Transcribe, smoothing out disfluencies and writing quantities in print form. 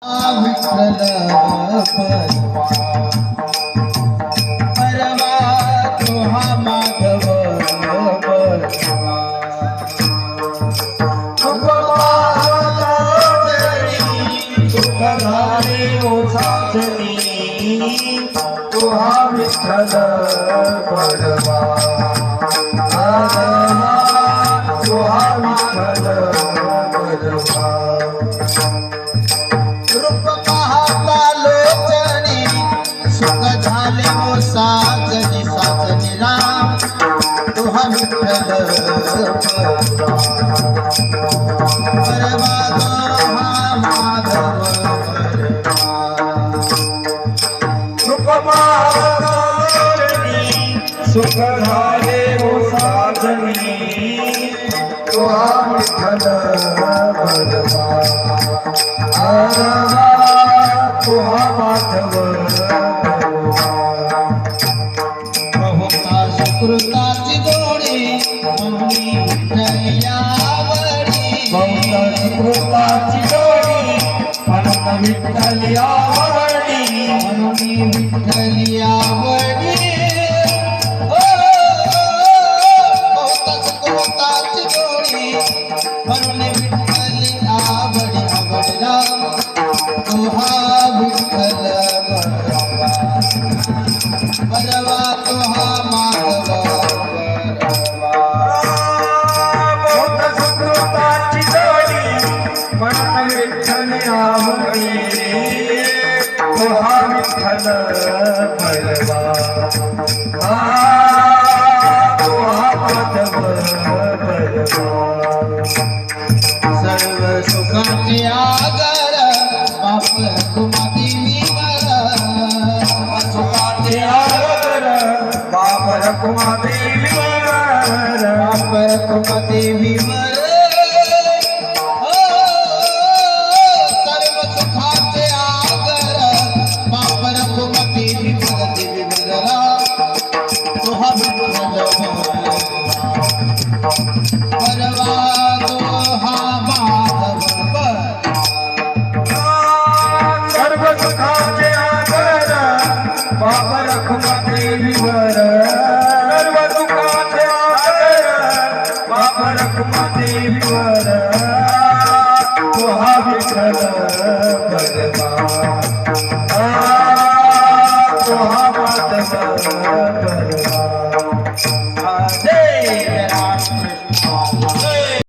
विठ्ठल परवा तुहा माधव तुहा विठ्ठल परवा तुहा विठ्ठल परवा रूप पाहता लोचनी सुख झाले हो साजनी साजनी राम तुहा विठ्ठल परवा तुहा माधव रूप पाहता लोचनी सुख झाले हो साजनी तुहा विठ्ठल परवा तुहा माधव बहुता सुकृताची जोडी म्हणून विठ्ठल आवडी बहुता सुकृताची जोडी म्हणून विठ्ठल आवडी म्हणून विठ्ठल आवडी बहुता सुकृताची जोडी म्हणून विठ्ठल आवडी आवडला तुहा विठ्ठल परवा तुहा माधव बहुत सुकृताची जोडी म्हणून विठ्ठल आवडी तुहा विठ्ठल परवा तुहा माधव परवा सर्व सुखाचे आगर बाप रखुमा देवीवर सुखाचे आगर बाप रखुमा देवीवर बाप रखुमा देवीवर